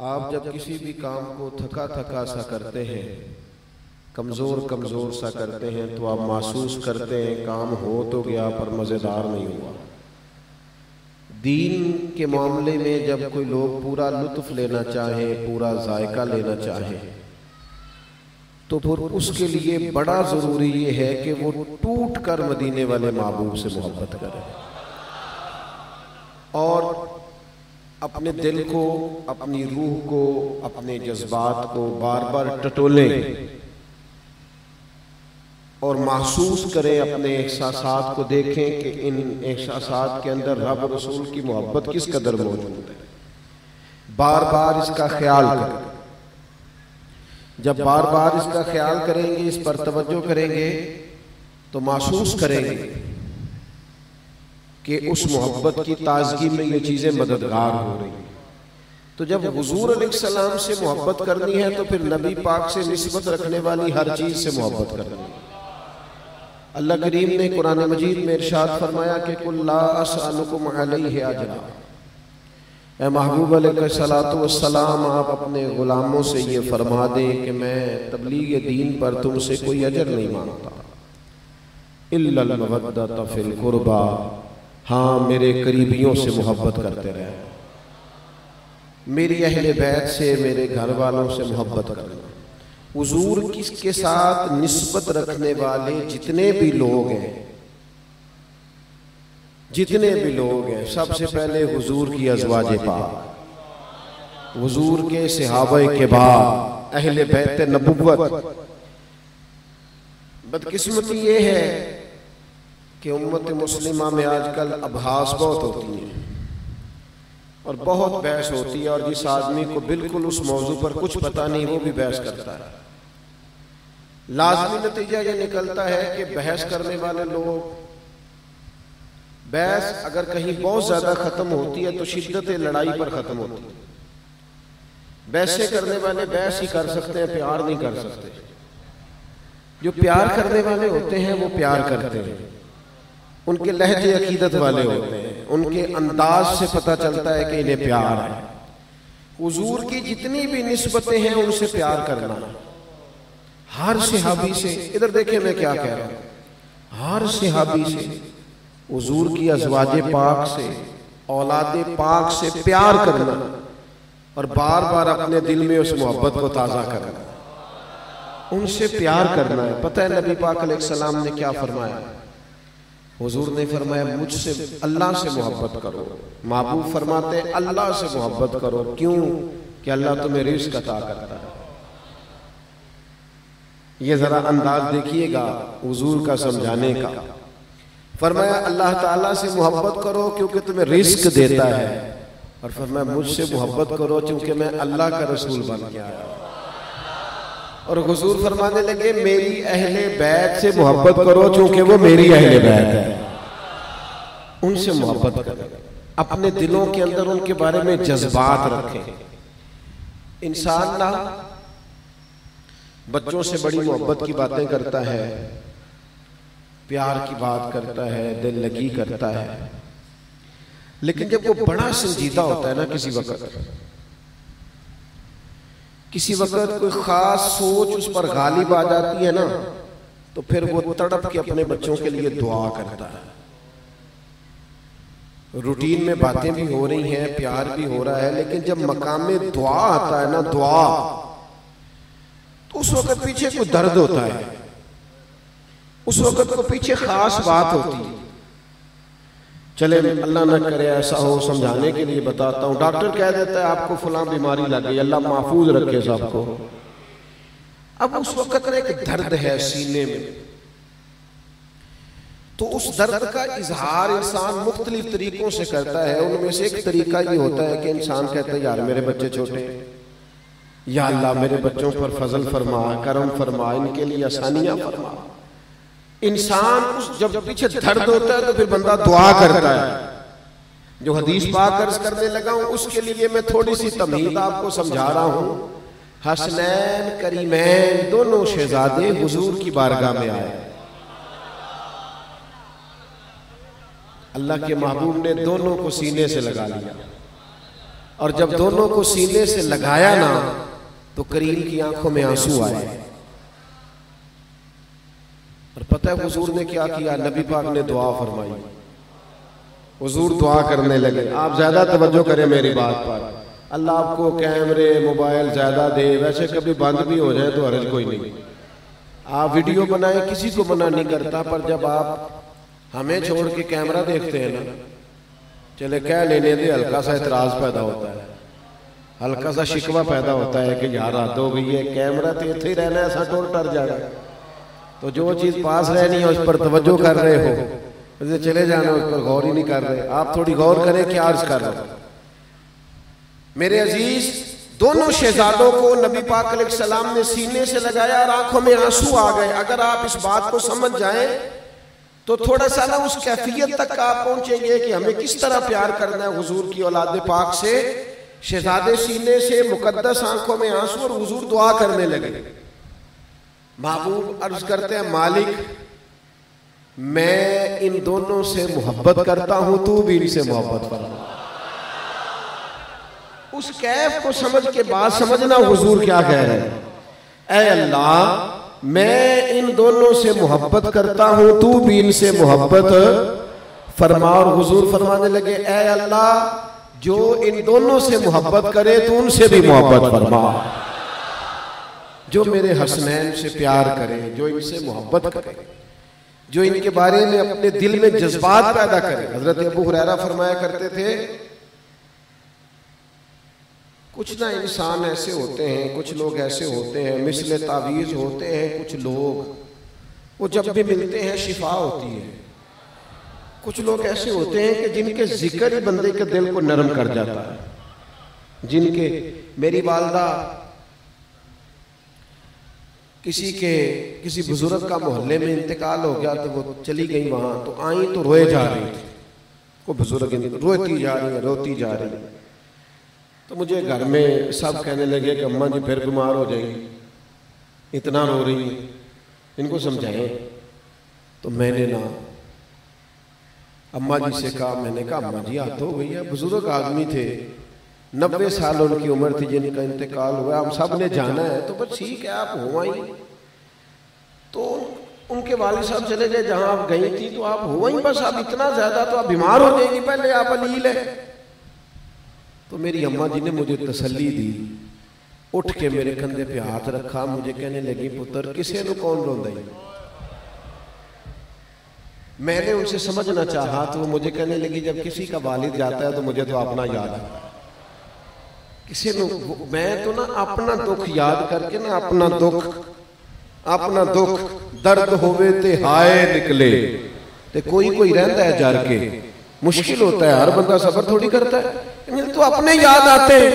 आप जब किसी भी काम को थका थका सा करते हैं, कमज़ोर कमज़ोर सा करते हैं, तो आप महसूस करते हैं काम हो तो गया पर मज़ेदार नहीं हुआ। दीन के मामले में जब कोई लोग पूरा लुत्फ़ लेना चाहे, पूरा जायका लेना चाहे, तो फिर उसके लिए बड़ा ज़रूरी ये है कि वो टूट कर मदीने वाले महबूब से मोहब्बत करे और अपने दिल को, अपनी रूह को, अपने जज्बात को बार बार टटोलें और महसूस करें, अपने एहसासात को देखें कि इन एहसासात के अंदर रब रसूल की मोहब्बत किस कदर मौजूद है। बार बार इसका ख्याल करें। जब बार बार इसका ख्याल करेंगे, इस पर तवज्जो करेंगे, तो महसूस करेंगे कि उस मोहब्बत की ताजगी में ये चीज़ें मददगार हो रही हैं। तो जब हुजूर अलैहिस्सलाम से मोहब्बत करनी है तो फिर नबी पाक से निस्बत रखने वाली हर चीज़ से मोहब्बत करनी है। अल्लाह करीम ने कुरान मजीद में इरशाद फरमाया कि कुल ला असअलुकुम अलैहि अजरा, ए महबूब अलैहिस्सलातु वस्सलाम, आप अपने ग़ुलामों से ये फरमा दें कि मैं तबलीग दीन पर तुमसे कोई अजर नहीं मांगता, इल्लल मवद्दत फिल कुर्बा, हाँ मेरे करीबियों से मोहब्बत करते रहे, मेरी अहले बैत से, मेरे घर वालों से मोहब्बत करना। हुजूर के साथ निस्बत रखने वाले जितने भी लोग हैं, सबसे पहले हुजूर की अज़वाजे पाक, हुजूर के सहाबाए किबार, अहले बैत नबुव्वत। बदकिस्मती ये है कि उम्मत मुस्लिमा में आजकल अबहास बहुत होती है और बहुत बहस होती है, और जिस आदमी को बिल्कुल उस मौजू पर कुछ पता नहीं वो भी बहस करता है। लाज़मी नतीजा ये निकलता है कि बहस करने वाले लोग, बहस अगर कहीं बहुत ज्यादा खत्म होती है तो शिद्दत लड़ाई पर खत्म होती है। बहसें करने वाले बहस ही कर सकते हैं, प्यार नहीं कर सकते। जो प्यार करने वाले होते हैं वो प्यार करते हैं, उनके लहजे अकीदत वाले होते हैं, उनके अंदाज से पता चलता है कि इन्हें प्यार है। हुजूर की जितनी भी निस्बतें हैं उनसे प्यार करना, हर सहाबी से, इधर देखिए मैं क्या कह रहा हूं, हर सहाबी से, हुजूर की अज़वाजे पाक से, औलादे पाक से प्यार करना और बार बार अपने दिल में उस मोहब्बत को ताज़ा करना, उनसे प्यार करना है। पता है नबी पाक अलैहिस्सलाम ने क्या फरमाया? हुजूर ने फरमाया मुझसे, अल्लाह से मोहब्बत करो। महबूब फरमाते हैं अल्लाह से मोहब्बत करो। क्यों? कि अल्लाह तुम्हें रिज़्क़ अता करता है। ये जरा अंदाज देखिएगा हुजूर का समझाने का। फरमाया अल्लाह ताला से मोहब्बत करो क्योंकि तुम्हें रिज़्क़ देता है, और फरमाया मुझसे मोहब्बत करो क्योंकि मैं अल्लाह का रसूल बन के आया। और हुजूर फरमाने लगे मेरी अहले बैत से मोहब्बत करो क्योंकि वो मेरी अहले बैत है, उनसे मोहब्बत करें, अपने दिलों के अंदर उनके बारे में जज्बात रखें। इंसान ना बच्चों से बड़ी मोहब्बत की बातें करता है, प्यार की बात करता है, दिल लगी करता है, लेकिन जब वो बड़ा संजीदा होता है ना, किसी वक्त कोई खास सोच उस पर गालिब आ जाती है ना, तो फिर वो तड़प के अपने बच्चों के लिए दुआ करता है। रूटीन में बातें भी हो रही हैं, प्यार भी हो रहा है, लेकिन जब मकाम में दुआ आता है ना, दुआ, तो उस वक्त पीछे कोई दर्द होता है, उस वक्त को पीछे खास बात होती है। चले अल्लाह न करे ऐसा हो, समझाने के लिए बताता हूँ। डॉक्टर कह देता है आपको फलां बीमारी लग गई, अल्लाह महफूज रखे सबको। अब उस वक्त एक दर्द है सीने में, तो उस दर्द का इजहार इंसान मुख्तलिफ तरीकों से करता है। उनमें से एक तरीका ये होता है कि इंसान कहता है यार मेरे बच्चे छोटे हैं, या अल्लाह मेरे बच्चों पर फजल फरमा, करम फरमा, इनके लिए आसानियां फरमा। इंसान उस जब पीछे दर्द होता है तो फिर बंदा दुआ करता है। जो हदीस पाक अर्ज करने लगा हूं उसके लिए मैं थोड़ी सी तमहीद आपको समझा रहा हूं। हसनैन करीमैन दोनों शहजादे हुजूर की बारगाह में आए। अल्लाह के महबूब ने दोनों को सीने से लगा लिया और जब दोनों को सीने से लगाया ना तो करीम की आंखों में आंसू आए। और पता है हुजूर ने क्या किया? नबी पाक ने दुआ फरमाई। हुजूर दुआ करने लगे। आप ज्यादा तवज्जो करें मेरी बात पर। अल्लाह आपको कैमरे मोबाइल ज्यादा दे, वैसे कभी बंद भी हो जाए तो हर्ज कोई नहीं। आप वीडियो बनाए, किसी को मना नहीं करता, पर जब आप हमें छोड़ के कैमरा देखते हैं ना, चले कह लेने दे, हल्का सा इतराज पैदा होता है, हल्का सा शिकवा पैदा होता है कि यार हद हो गई है, कैमरा तो इतने ही रहना है, ऐसा टोर टर जाना। तो जो चीज पास रहनी है उस पर तवज्जो कर रहे हो, चले जाना उस पर गौर ही नहीं कर रहे। आप थोड़ी गौर करें क्या अर्ज कर रहे हो। मेरे अजीज, दोनों शहजादों को नबी पाक अलैहिस्सलाम ने सीने से लगाया और आंखों में आंसू आ गए। अगर आप इस बात को समझ जाएं तो थोड़ा सा ना उस कैफियत तक आप पहुंचेंगे कि हमें किस तरह प्यार करना है हुजूर की औलाद पाक से। शहजादे सीने से, मुकद्दस आंखों में आंसू, और हुजूर दुआ करने लगे। महबूब अर्ज करते हैं, मालिक मैं इन दोनों से मोहब्बत करता हूं, तू भी इनसे मोहब्बत फरमा। उस कैफ को समझ के बाद समझना हुजूर क्या कह रहे हैं। ऐ अल्लाह मैं इन दोनों से मोहब्बत करता हूं, तू भी इनसे मोहब्बत फरमा। और हुजूर फरमाने लगे, ऐ अल्लाह जो इन दोनों से मोहब्बत करे तो उनसे भी मोहब्बत फरमा। जो मेरे हसनैन से प्यार करे, जो इनसे मोहब्बत करे, जो इनके बारे में अपने दिल में जज्बात पैदा करे। हजरत अबू हुरैरा फरमाया करते थे, कुछ ना इंसान ऐसे होते हैं, कुछ लोग ऐसे होते हैं, मिसले तावीज़ होते हैं कुछ लोग, वो जब भी मिलते हैं शिफा होती है। कुछ लोग ऐसे होते हैं कि जिनके जिक्र ही बंदे के दिल को नरम कर जाता है। जिनके, मेरी वालदा किसी बुजुर्ग का मोहल्ले में इंतकाल हो गया तो वो चली गई वहां, तो आई तो रोए जा रही थी। वो बुजुर्ग रोती जा रही है, रोती जा रही है। तो मुझे घर में सब कहने लगे कि अम्मा जी फिर बीमार हो जाएंगी, इतना रो रही है, इनको समझाएं। तो मैंने ना अम्मा जी से कहा, मैंने कहा अम्मा जी हाथ हो गई है। बुजुर्ग आदमी थे, 90 साल उनकी उम्र थी जिनका इंतकाल हुआ। हम सब ने जाना है तो बस ठीक है, आप हो आई। तो उनके वालिद साहब चले गए जहां आप गई थी, तो आप हो आई बस। आप इतना ज्यादा तो आप बीमार हो जाएंगी, पहले आप अलील है। तो मेरी अम्मा जी ने मुझे तसल्ली दी, उठ के मेरे कंधे पे हाथ रखा, मुझे कहने लगी, पुत्र किसे नु कौन रोंदा है। मैंने उनसे समझना चाहा तो वो मुझे कहने लगी, जब किसी का वालिद जाता है तो मुझे तो अपना याद आता है। किसी नु मैं तो ना अपना दुख याद करके ना अपना दुख दर्द होवे ते हाय निकले ते कोई रहता है जार के। मुश्किल होता है, हर बंदा सफर थोड़ी करता है, तो अपने याद आते हैं।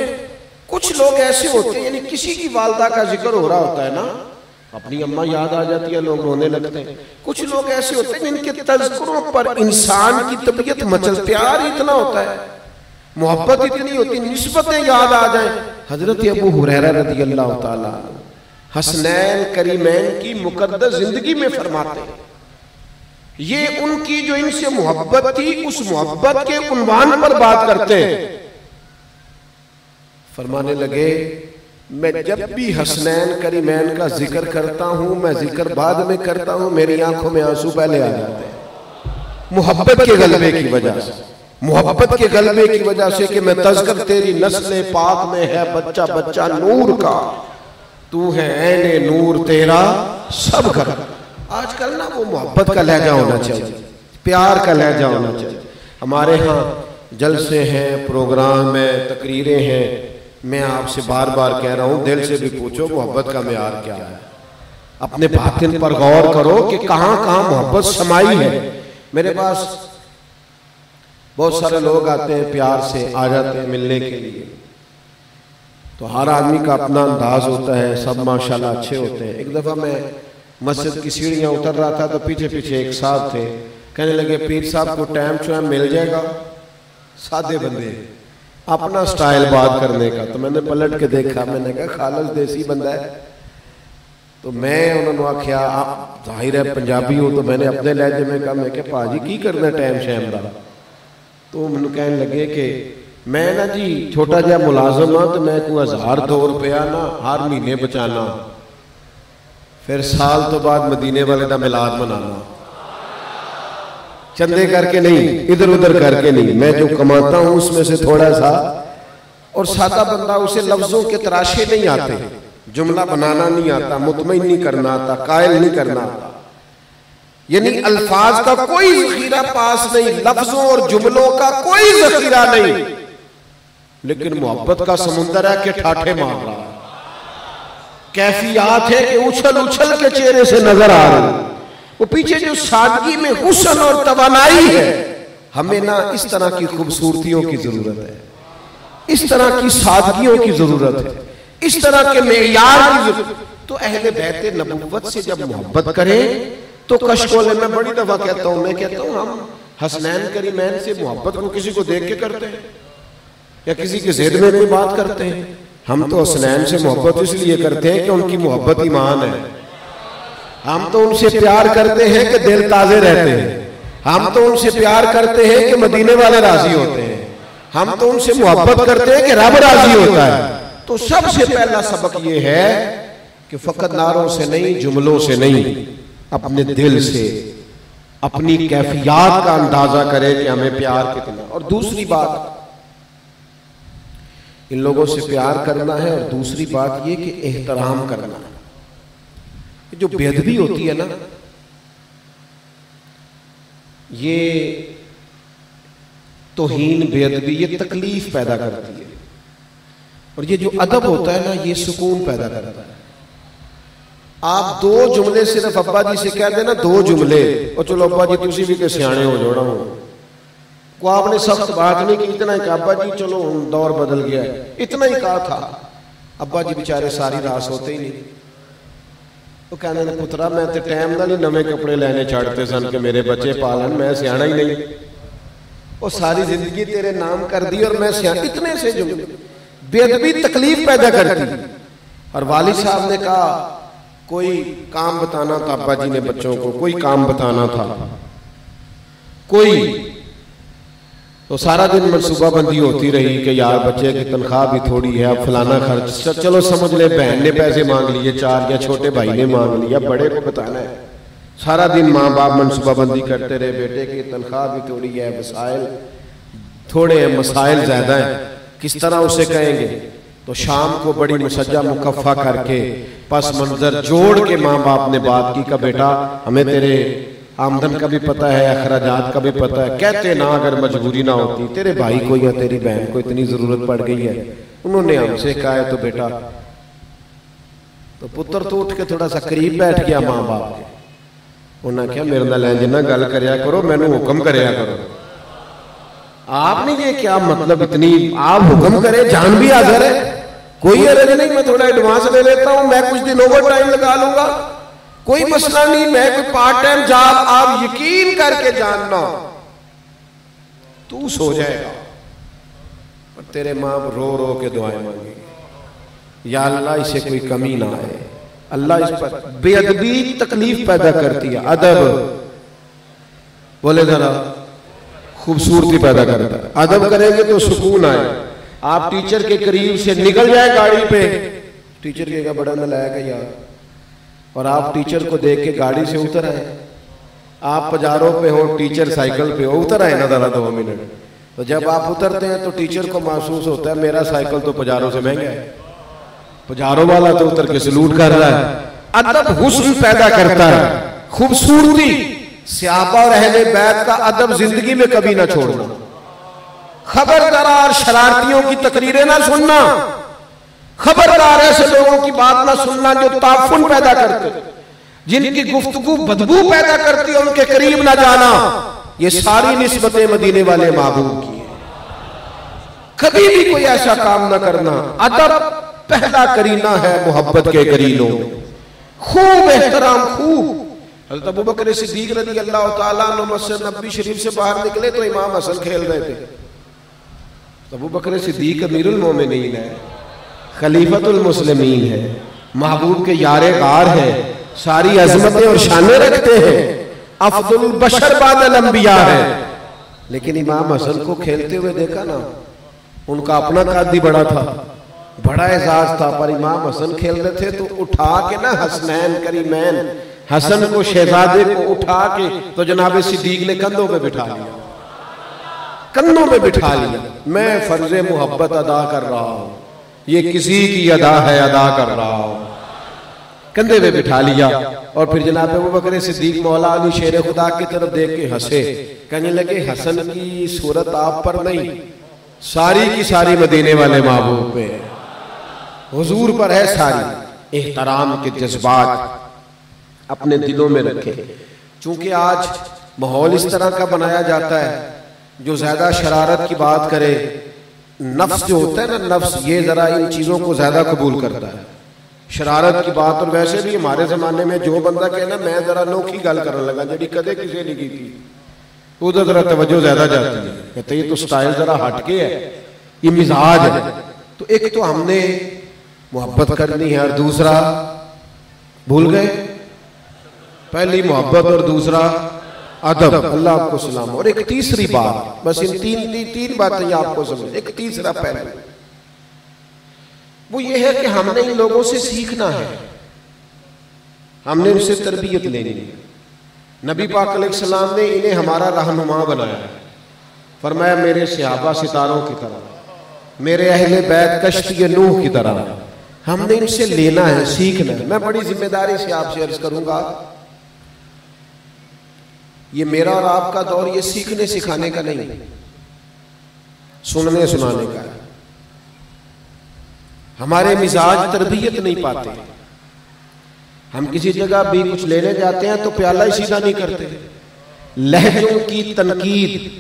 कुछ लोग ऐसे होते हैं, यानी किसी की वालदा का जिक्र हो रहा होता है ना, अपनी अम्मा याद आ जाती है, लोग रोने लगते हैं। कुछ लोग ऐसे होते हैं जिनके तज़किरों पर इंसान की तबीयत मचल, प्यार इतना होता है, मोहब्बत इतनी होती, निस्बतें याद आ जाए। हजरत अबू हुरैरा रज़ी अल्लाह ताला हसनैन करीमैन की मुकद्दस जिंदगी में फरमाते हैं, ये उनकी जो इनसे मोहब्बत थी, उस मोहब्बत के उन्वान पर बात करते हैं। फरमाने लगे, मैं जब भी हसनैन करीमैन का जिक्र करता हूं, मैं जिक्र बाद में करता हूं, मेरी आंखों में आंसू पहले आ जाते हैं। मोहब्बत के गलबे की वजह से, मोहब्बत के गलबे की वजह से कि मैं तज़किर तेरी नस्ल पाक में है, बच्चा बच्चा नूर का, तू है ऐने नूर तेरा सब कर। आजकल ना वो मोहब्बत का लहजा होना चाहिए, प्यार का लहजा होना चाहिए। हमारे यहाँ जलसे हैं, प्रोग्राम है, तकरीरें हैं। मैं आपसे बार बार कह रहा हूं, दिल से भी पूछो मोहब्बत का मेयार क्या है। अपने बातिन पर गौर करो कि कहां कहां मोहब्बत समाई है। मेरे पास बहुत सारे लोग आते हैं, प्यार से आ जाते हैं मिलने के लिए, तो हर आदमी का अपना अंदाज होता है, सब माशाल्लाह अच्छे होते हैं। एक दफा मैं मस्जिद की सीढ़ियां उतर रहा था तो पीछे पीछे एक साहब थे, कहने लगे, पीर साहब को टाइम शाइम मिल जाएगा। सादे बंदे, अपना स्टाइल बात करने का। तो मैंने पलट के देखा, मैंने कहा खालस देसी बंदा है। तो मैं उन्होंने आख्या, आप जाहिर है पंजाबी हो, तो मैंने अपने लहजे में कहा, मैं क्या भाजी की करना टाइम शाइम का। तो मैंने कहने लगे कि मैं ना जी छोटा जहा मुलाजम हाँ, तो मैं को 1002 रुपया ना हर महीने बचाना, फिर साल तो बाद मदीने वाले का मिलाद मनाना, चंदे करके नहीं, इधर उधर करके नहीं, मैं जो कमाता हूं उसमें से थोड़ा सा। और सादा बंदा उसे लफ्जों के तराशे नहीं आते, जुमला बनाना नहीं आता, मुतमईन नहीं करना आता, कायल नहीं करना आता, यानी अल्फाज का कोई जखीरा पास नहीं, लफ्जों और जुमलों का कोई जखीरा नहीं, लेकिन मोहब्बत का समुंदर है कि ठाठे मार रहा है, कैफियत है कि उछल उछल के चेहरे से नजर आ रही, वो पीछे जो सादगी में हुस्न और तवानाई है। हमें ना इस तरह की खूबसूरतियों की जरूरत है, इस तरह की सादगियों की जरूरत है, इस तरह के मेयार की जरूरत। तो अहले बैत नबुव्वत से जब मोहब्बत करें तो कशकोले, मैं बड़ी दफा कहता हूं, मैं कहता हूं हम हसनैन करीमैन से मोहब्बत को किसी को देख के करते हैं या किसी के ज़िद में कोई बात करते हैं? हम तो हसनैन से मोहब्बत इसलिए करते हैं कि उनकी मोहब्बत ईमान है। हम तो उनसे प्यार करते हैं कि दिल ताजे रहते हैं, हम तो उनसे प्यार करते हैं कि मदीने वाले राजी होते हैं, हम तो उनसे मोहब्बत करते हैं कि रब राजी होता है। तो सबसे पहला सबक ये है कि फकत नारों से नहीं, जुमलों से नहीं, अपने दिल से अपनी कैफियत का अंदाजा करें कि हमें प्यार कितना। और दूसरी बात, इन लोगों से प्यार करना है, और दूसरी बात ये कि एहतराम करना है। जो बेअदबी होती है ना, ये तौहीन, बेअदबी, ये तकलीफ पैदा करती है, और ये जो अदब होता है ना, ये सुकून पैदा करता है। आप दो जुमले सिर्फ अब्बा जी से कह देना, दो जुमले, और चलो अब्बा जी तुसी भी के सियाने हो जोड़ा हो, को आपने सख्त बात नहीं की, इतना ही कहा अब्बा जी चलो दौर बदल गया है, इतना ही कहा था। अब्बा जी बेचारे सारी रात सोते ही नहीं, तो कहने ने पुत्रा मैं तो टाइम ना नहीं नवे कपड़े लेने छाड़ते सन कि मेरे बच्चे पालन, मैं सियाना ही नहीं, वो सारी जिंदगी तेरे नाम कर दी और मैं सियाना। इतने से जुमले, बेअदबी तकलीफ पैदा करती। और वालिद साहब ने कहा कोई काम बताना था, अब्बा जी ने बच्चों को कोई काम बताना था, कोई, तो सारा दिन मनसूबाबंदी होती रही कि यार बच्चे की तनख्वाह भी थोड़ी है, अब फलाना खर्च, चलो समझ ले बहन ने पैसे मांग लिए 4 या छोटे भाई ने मांग लिया, बड़े को बताना है। सारा दिन माँ बाप मनसूबाबंदी करते रहे, बेटे की तनख्वाह भी थोड़ी है, मसाइल थोड़े हैं, मसाइल ज्यादा है, किस तरह उसे कहेंगे? तो शाम को बड़ी मुसज्जा मुकफ़ा करके पस मंजर जोड़ के माँ बाप ने बात की का बेटा हमें तेरे आमदन का भी पता है, अखराजात का भी पता है, कहते ना अगर मजबूरी ना होती, तेरे भाई को या तेरी बहन को इतनी जरूरत पड़ गई है, उन्होंने हमसे कहा है, तो बेटा, तो पुत्र तो उठ के थोड़ा सा करीब बैठ गया माँ बाप के, उन्हें क्या मेरे नाल इंज ना गल करया करो, मैनू हुक्म करया करो। आपने ये क्या मतलब, इतनी आप हुक्म करे, जान भी हाजिर है, कोई अर्ज नहीं, मैं थोड़ा एडवांस ले लेता हूं, मैं कुछ दिन ओवर टाइम लगा लूंगा, कोई मसला नहीं, मैं कोई पार्ट टाइम जॉब, आप यकीन करके जानना तू सो जाएगा और तेरे मां रो रो के दुआएं मांगेगी, या अल्लाह इसे कोई कमी ना आए। अल्लाह इस पर बेअदबी तकलीफ पैदा करती है, अदब बोले जरा खूबसूरती पैदा करता है। अदब करेंगे तो सुकून आए। आप टीचर के करीब से निकल जाए गाड़ी पे, टीचर के बड़ा नलायक है यार, और आप टीचर को देख के गाड़ी से उतर आए, आप पजारों पे हो, टीचर साइकिल पे हो, उतर आए ना जरा 2 मिनट। तो जब आप उतरते हैं तो टीचर को महसूस होता है मेरा साइकिल तो पजारों से महंगा है, पजारों वाला तो उतर के सलूट कर रहा है। अदब हुस्न पैदा करता है, खूबसूरती। सहाबा और अहले बैत का अदब जिंदगी में कभी ना छोड़ना। खबरदार शरारतियों की तकरीरें ना सुनना, खबरदार ऐसे लोगों की बात ना सुनना जो ताफुन पैदा करते, जिनकी गुफ्तगू बदबू पैदा करती है, उनके करीब ना जाना। ये सारी निस्बतें मदीने वाले महबूब की है, कभी भी कोई ऐसा काम ना करना। अदब पहला करीना है मोहब्बत के करीनों में, खूब एहतराम, खूब। हज़रत अबू बकर सिद्दीक रज़ी अल्लाह तआला अन्हु मस्जिद नबवी शरीफ से बाहर निकले तो इमाम हसन खेल रहे थे। तो अबू बकर सिद्दीक अमीरुल मोमिनीन है, खलीफतुल मुस्लिमीन है, महबूब के यारे गार है, सारी अजमतें और शानें रखते हैं, अफदुल बशर बादल अंबिया है। लेकिन इमाम हसन को खेलते हुए देखा ना, उनका अपना कद ही बड़ा था, बड़ा एजाज था, पर इमाम हसन खेल रहे थे तो उठा के ना हसनैन करीमैन, हसन को शहजादे को उठा के तो जनाब सिद्दीक ने कंधों पे बिठा लिया, कंधों में बिठा लिया। मैं फर्ज मोहब्बत अदा कर रहा हूं, ये किसी की अदा है, अदा कर रहा हूं। कंधे पे बिठा लिया और फिर जनाब अबू बकर सिद्दीक मौला अली शेर खुदा की तरफ देख के हंसे, कहने लगे हसन की सूरत आप पर नहीं, सारी की सारी मदीने वाले महबूब पे है, हुजूर पर है सारी। एहतराम के जज्बात अपने दिलों में रखें। चूंकि आज माहौल इस तरह का बनाया जाता है, जो ज्यादा शरारत की बात करे, नफ्स जो होता है ना, नफ्स ये जरा इन चीजों को ज्यादा कबूल करता है, शरारत की बात। और वैसे भी हमारे जमाने में जो बंदा कहना मैं जरा नोखी गल करने लगा जी कदे किसी ने की थी, उधर जरा तवज्जो ज्यादा जाती है, कहते ये तो स्टाइल जरा हटके है, ये मिजाज है। तो एक तो हमने मोहब्बत करनी है और दूसरा भूल गए, पहली मोहब्बत और दूसरा अदब, अल्लाह आपको सलाम। और एक तीसरी बात, बस इन तीन बातें आपको समझ, एक तीसरा पहलू वो ये है कि हमने इन लोगों से सीखना है, हमने उनसे तरबियत लेनी है। नबी पाक अलैहिस्सलाम ने इन्हें हमारा रहनुमा बनाया, फरमाया मेरे सहाबा सितारों की तरह, मेरे अहले बैत कश्ती नूह की तरह। हमने इनसे लेना है, सीखना है। मैं बड़ी जिम्मेदारी से आपसे अर्ज करूंगा, ये मेरा और आपका दौर ये सीखने सिखाने का नहीं, सुनने सुनाने का है। हमारे मिजाज तरबियत नहीं पाते, हम किसी जगह भी कुछ लेने जाते हैं तो प्याला ही सीधा नहीं करते, लहजों की तनकीद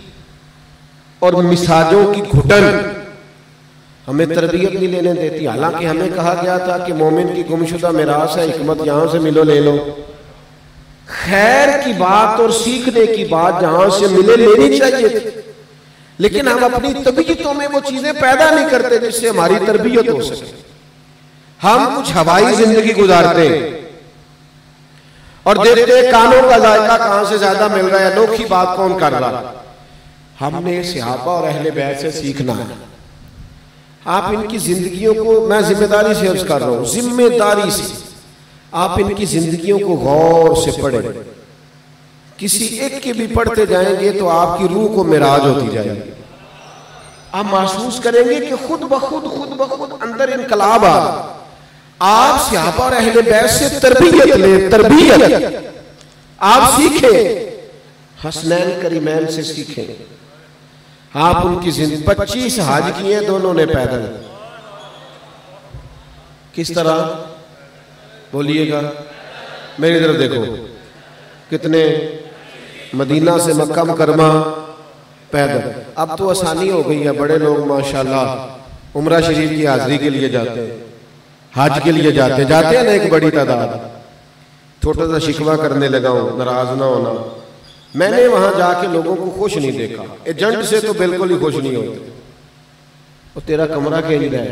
और मिजाजों की घुटन हमें तरबियत नहीं लेने देती। हालांकि हमें कहा गया था कि मोमिन की गुमशुदा मिरास है, हिकमत यहां से मिलो ले लो। खैर की बात और सीखने की बात जहां से मिले लेनी चाहिए थी, लेकिन हम अपनी तबीयतों में वो चीजें पैदा नहीं करते जिससे हमारी तरबियत हो सके। हम कुछ हवाई जिंदगी गुजारते हैं और देखते कानों का जायका कहां से ज्यादा मिल रहा है, अनोखी बात कौन कर रहा है। हमने सहाबा और अहले बैत से सीखना है। आप इनकी जिंदगियों को, मैं जिम्मेदारी से अर्ज कर रहा हूं, जिम्मेदारी से आप इनकी जिंदगियों को गौर से पढ़ें। किसी एक के भी पढ़ते जाएंगे तो आपकी रूह को मिराज होती जाएगी। आप महसूस करेंगे कि खुद ब खुद अंदर इनकलाब आ। आप सहाबा और अहले बैत से तरबियत ले, तरबियत आप सीखें, हसनैन करीमैन से सीखें। आप उनकी जिंदगी 25 हज किए दोनों ने पैदल, किस तरह बोलिएगा, मेरी तरफ देखो, कितने मदीना से मक्का मुकरमा पैदल। अब तो आसानी हो गई है, बड़े लोग माशाल्लाह उम्रा शरीफ की हाजिरी के लिए जाते हैं, हज के लिए जाते हैं ना एक बड़ी तादाद। छोटा सा शिकवा करने लगा हूं, नाराज ना होना, मैंने वहां जाके लोगों को खुश नहीं देखा, एजेंट से तो बिल्कुल ही खुश नहीं होते। और तेरा कमरा कहीं है,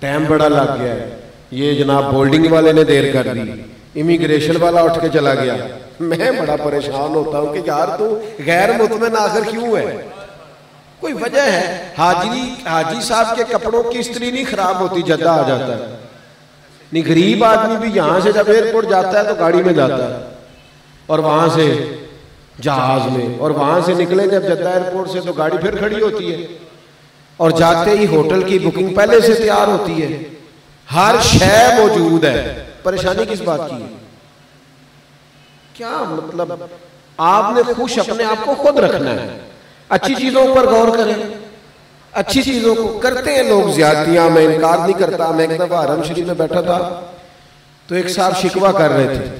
टाइम बड़ा लग गया है, ये जनाब बोर्डिंग वाले ने देर कर दी, इमिग्रेशन वाला उठ के चला गया। मैं बड़ा परेशान होता हूं कि यार तू गैर मुतमइन आखिर क्यों है, कोई वजह है। हाजी साहब के कपड़ों की इस्त्री नहीं खराब होती, जद्दा आ जाता है। नहीं, गरीब आदमी भी यहां से जब एयरपोर्ट जाता है तो गाड़ी में जाता है और वहां से जहाज में, और वहां से निकले जब जद्दा एयरपोर्ट से तो गाड़ी फिर खड़ी होती है, और जाते ही होटल की बुकिंग पहले से तैयार होती है, हर शय मौजूद है। परेशानी किस बात की है? क्या मतलब, आपने खुश अपने आप को खुद रखना है, अच्छी चीजों पर गौर करें, अच्छी चीजों को करते हैं लोग ज्यादतियां, मैं इनकार नहीं करता। मैं एक दफा हरम शरीफ में बैठा था तो एक साहब शिकवा कर रहे थे,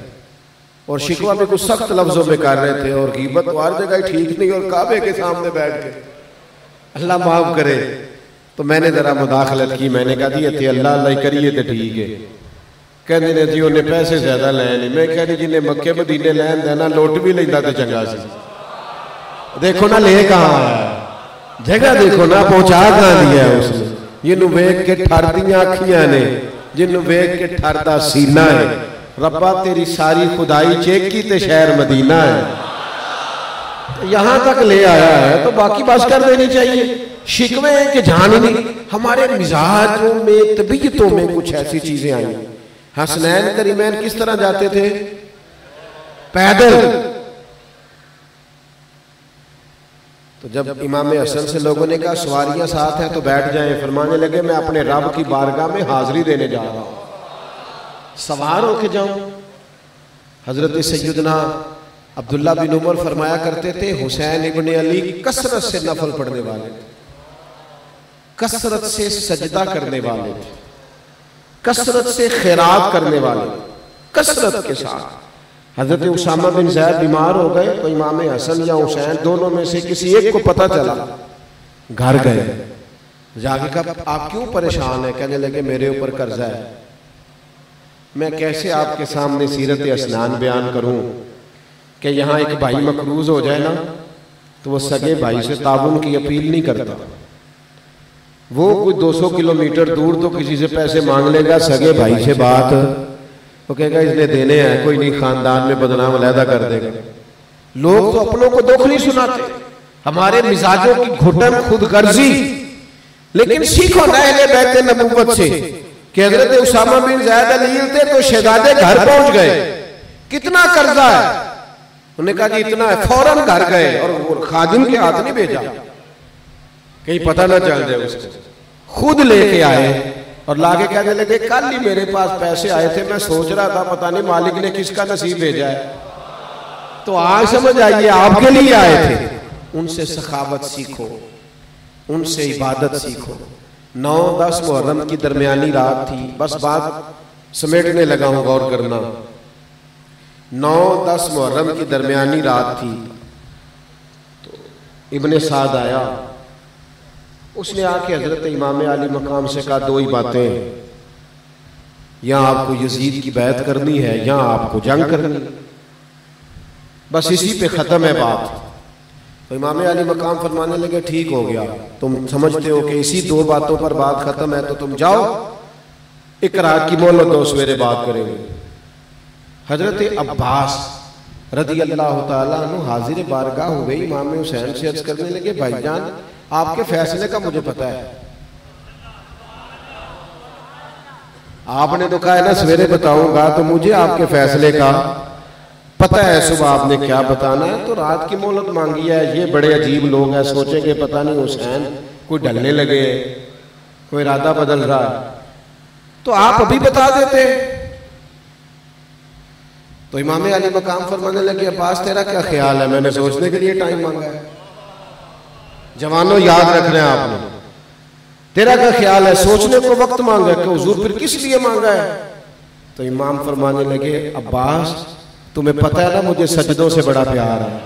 और शिकवा भी कुछ सख्त लफ्जों में कर रहे थे, और गीबत तो हर जगह ठीक नहीं, और काबे के सामने बैठ के अल्लाह माफ करे। तो मैंने जरा मुदाखलत की, मैंने कहा जी इतने अल्लाह अल्लाह करिए तो ठीक है। कहते ने जी उन्हें पैसे ज्यादा लैने, मैं कह रही जिन्हें मक्के मदीने लैन देना लुट भी लेंदा तो चंगा सी। देखो ना ले कहां आया, जगह देखो ना पहुंचा कहां दिया है उसने। जिन्हों वेख के ठर दियां अखियां ने, जिन्हों वेख के ठरदा सीना है, रब्बा तेरी सारी खुदाई चेक की ते शहर मदीना है। यहां तक ले आया है तो बाकी बस कर देनी चाहिए। शिकवे हैं कि जान ही नहीं। हमारे मिजाजों में, तबीयतों में कुछ ऐसी चीजें आई। हसनैन करीमैन किस तरह जाते थे? पैदल। तो जब इमाम हसन से लोगों ने कहा सवारियां साथ हैं तो बैठ जाएं, फरमाने लगे मैं अपने रब की बारगाह में हाजिरी देने जा रहा हूं, सवार होके जाऊं। हजरत सैयदना अब्दुल्ला बिन उमर फरमाया करते थे हुसैन इब्ने अली कसरत से नफल पढ़ने वाले थे, कसरत से सजदा करने वाले थे, कसरत से खैरात करने वाले, कसरत के साथ। हजरत उसामा बिन ज़ैद बीमार हो गए तो इमाम हसन या हुसैन दोनों में से किसी एक को पता चला, घर गए, जाके कहा आप क्यों परेशान है? कहने लगे मेरे ऊपर कर्जा है। मैं कैसे आपके सामने सीरत असनान बयान करूं कि यहाँ एक भाई मकरूज हो जाए ना तो वो सगे भाई से ताबुन की अपील नहीं करता, वो कोई 200 किलोमीटर दूर तो किसी से पैसे मांग लेगा, सगे भाई से बात वो कहेगा इसने देने हैं, कोई नहीं, खानदान में बदनाम अलहदा कर देगा। लोग तो अपनों को दुख नहीं सुनाते, हमारे मिजाजों की घुटन खुद गर्जी। लेकिन सीखो ना अहले बैत नबुव्वत से कि हजरत उसामा बिन ज़ैद अली थे तो शहजादे घर पहुंच गए, कितना कर्जा है? उन्होंने कहा जी इतना है, फौरन घर गए और खादिम के हाथ नहीं भेजा कहीं पता ना चल जाए उसको, खुद लेके आए और लाके कहने लगे कल ही मेरे पास पैसे आए थे, मैं सोच रहा था पता नहीं मालिक ने किसका नसीब भेजा है, तो आज समझ आइए आपके लिए आए थे। उनसे सखावत सीखो, उनसे इबादत सीखो। 9-10 मुहर्रम की दरमियानी रात थी, बस बात समेटने लगा हूं, गौर करना। 9-10 मुहर्रम की दरमियानी रात थी तो इब्ने साद आया, उसने आके हजरत इमाम अली मकाम से कहा दो ही बातें, या आपको यजीद की बैत करनी है या आपको जंग करनी, बस इसी पे खत्म है बात। तो इमाम अली मकाम फरमाने लगे ठीक हो गया, तुम समझते हो कि इसी दो बातों पर बात खत्म है तो तुम जाओ, एक रात की मोहलत दो, सवेरे बात करेंगे। हजरत अब्बास रज़ी अल्लाह तआला अन्हु हाजिर बारगाह हो गई, इमाम हुसैन से अर्ज करने लगे भाईजान आपके फैसले का मुझे पता है, आपने तो कहा है ना सवेरे बताऊंगा, तो मुझे आपके फैसले का पता है, सुबह आपने क्या बताना है, तो रात की मोहलत मांगी है। ये बड़े अजीब लोग हैं, सोचेंगे पता नहीं हुसैन कोई ढलने लगे, कोई इरादा बदल रहा है, तो आप अभी बता देते। तो इमाम अली मकाम फरमाने लगे अब्बास तेरा क्या ख्याल है? मैंने सोचने के लिए टाइम मांगा है। जवानों याद रखना है आपने, तेरा क्या ख्याल है? सोचने को वक्त मांगा है कि हुजूर फिर किस लिए मांगा है? तो इमाम फरमाने लगे अब्बास तुम्हें पता है ना मुझे सजदों से बड़ा प्यार है।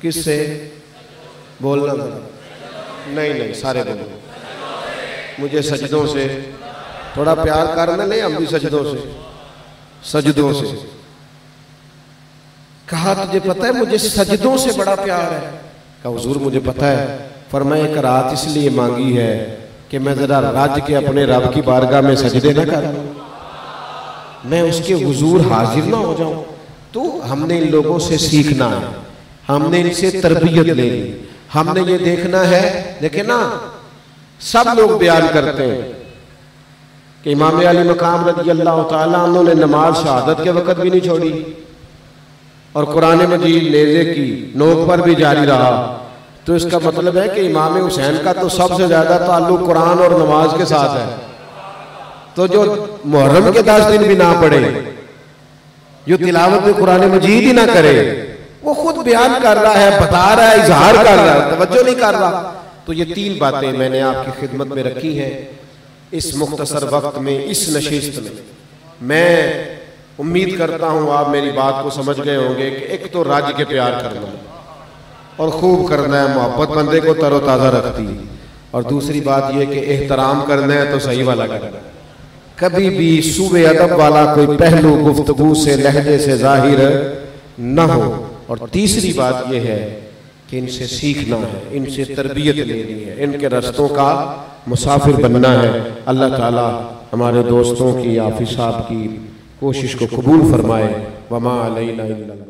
किससे? बोलना नहीं, सारे बोलो। मुझे सजदों से थोड़ा प्यार करना, नहीं हम भी सजदों से, सजदों से। कहा तुझे पता है मुझे सजदों से बड़ा प्यार है? कहा हुजूर मुझे पता है। फरमाया एक रात इसलिए मांगी है कि मैं जरा रज के अपने रब की बारगाह में सजदे न कर, मैं उसके हुजूर हाजिर ना हो जाऊं। तो हमने इन लोगों से सीखना है, हमने इनसे तरबियत लेनी, हमने ये देखना है। देखे ना सब लोग बयान करते हैं कि इमाम अली मकाम रज़ी अल्लाह तआला उन्होंने नमाज शहादत के वक्त भी नहीं छोड़ी और कुरान मजीद नेज़े की नोक पर भी जारी रहा। तो इसका मतलब है कि इमाम हुसैन का तो सबसे ज्यादा ताल्लुक कुरान और नमाज के साथ है। तो जो मुहर्रम के 10 दिन भी ना पढ़े, जो तिलावत में कुरान मजीद ही ना करे, वो खुद बयान कर रहा है, बता रहा है, इजहार कर रहा है, तवज्जो नहीं कर रहा। तो ये 3 बातें मैंने आपकी खिदमत में रखी हैं इस मुख्तसर वक्त में, इस नशिस्त में। मैं उम्मीद करता हूं आप मेरी बात को समझ गए होंगे कि एक तो राज्य के प्यार करना और खूब करना है, मोहब्बत बंदे को तरोताज़ा रखती है, और दूसरी बात यह कि एहतराम करना है तो सही वाला करना, कभी भी सूबे अदब वाला कोई पहलू गुफ्तगू से, लहजे से जाहिर न हो। और तीसरी बात यह है कि इनसे सीखना है, इनसे तरबियत लेनी है, इनके रस्तों का मुसाफिर बनना है। अल्लाह ताला हमारे दोस्तों की, हाफिज साहब की कोशिश को कबूल फरमाए। वमा अलैना इल्लल